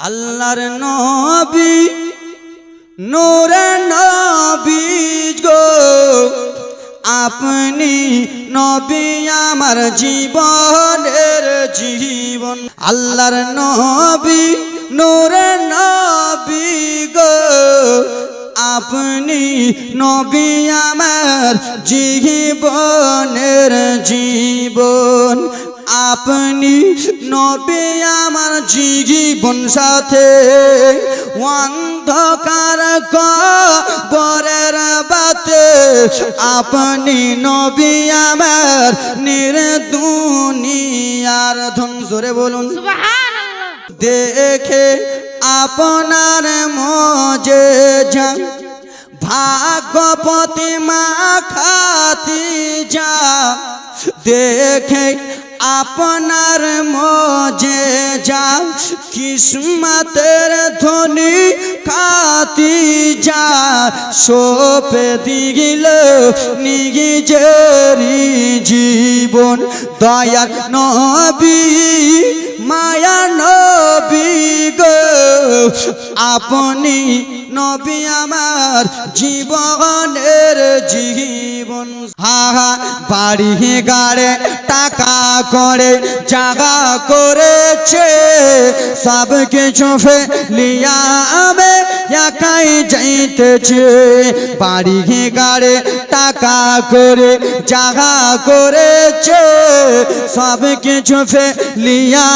আল্লাহর নবী নূরে নবী গো আপনি নবী আমার জীবনের জীবন। আল্লাহর নবী নূরে নবী গো আপনি নবী আমার জীবনের জীবন। আপনি নবী আমার জীবন সাথে অন্ধকার কবরের বাতে আপনি নবী আমার নির্দুনিয়ার ধন। জোরে বলুন সুবহানাল্লাহ। দেখে আপনার মুজিজা ভাগ্যপতি মা খাদিজা দেখে আপনার মুজিজা কিসমতের ধনী খাদিজা সঁপে দিল নিজের জীবন। দয়ার নবী মায়া নবী গো আপনি নবী আমার জীবনের জীবন। হা হা বাড়ি গাড়ে টাকা করে জাগা করেছে সব কিছু ফেলিয়া আমি একাই যাইতেছে। বাড়ি গাড়ে টাকা করে জাগা করেছে সব কিছু ফেলিয়া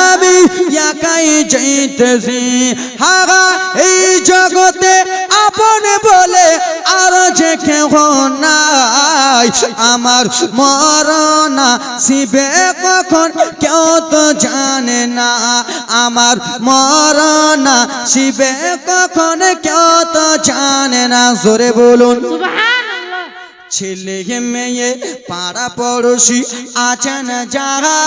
আমি একাই যাইতেছি। হা হা এই জগতে আপন বলে আর যে কেহ নাই আমার মরনা শিবে কখন কেউ তো জানে না। আমার মরনা শিবে কখন কেউ তো জানে না। জোরে বলুন সুবহানাল্লাহ। ছেলে মেয়ে পাড়া পড়োশি আছেন যারা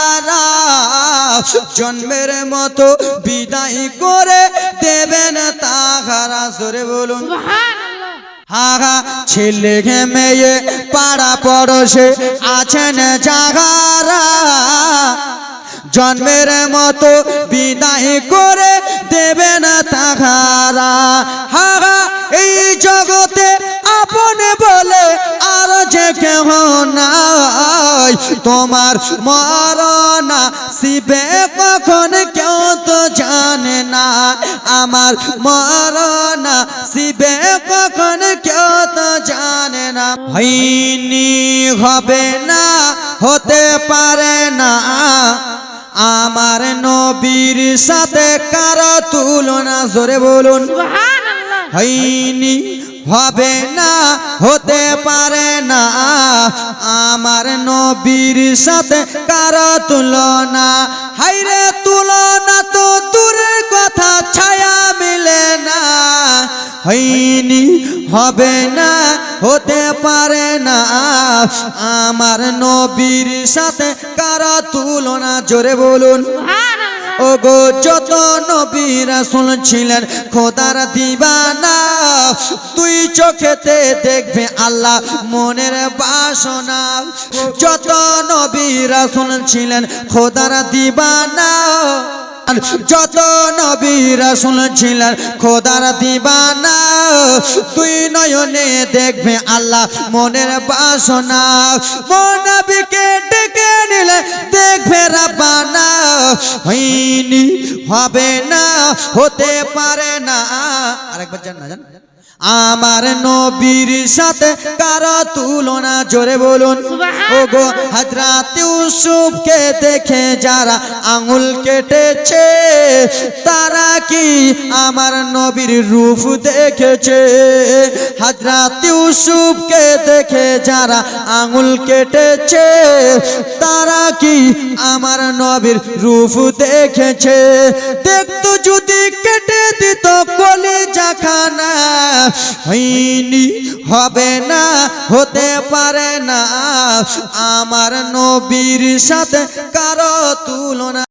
জন্মের মতো বিদায় করে দেবেন তাহারা। জোরে বলুন সুবহানাল্লাহ। হাগা ছেলে মেয়ে পাড়া পড়োশে আছেন যারা জন্মের মতো বিদায় করে দেবেন তাহারা। হাগা এই জগতে আপন বলে আর যে কেহ নাই তোমার মরনা শিবে কখন কেউ তো জানে না। আমার মরনা শিবে কখন কেউ তো জানে না। হয়নি হবে না হতে পারে না আমার নবীর সাথে কারো তুলনা। জোরে বলুন সুবহানাল্লাহ। হয়নি হবে না হতে পারে না আমার নবীর সাথে কারো তুলনা। হায়রে তুলনা তো দূরের কথা ছায়া মিলে না। হয়নি হবে না হতে পারে না আমার নবীর সাথে কারো তুলনা। জোরে বলুন ও গো যত নবী রাসূল ছিলেন খোদার দিবানা তুই চোখেতে দেখবে আল্লাহ মনের বাসনা। যত নবী রাসূল ছিলেন খোদার দিবানা যত নবী রাসূল ছিলেন খোদার দিবানা তুই নয়নে দেখবে আল্লাহ মনের বাসনা। নবীকে ডেকে নিলে দেখবে রাব্বানা। হয়নি হবে না হতে পারে না। আরেকবার জান না জান আমার নবীর সাথে কারো তুলনা। জোরে বলুন ও গো হযরত ইউসুফকে দেখে যারা আঙ্গুল কেটেছে তারা কি আমার নবীর রূপ দেখেছে? হযরত ইউসুফকে দেখে যারা আঙ্গুল কেটেছে তারা কি আমার নবীর রূপ দেখেছে? দেখতো যদি কেটে দিত কলিজা খানা। হয়নি হবে না হতে পারে না আমার নবীর সাথে কারো তুলনা।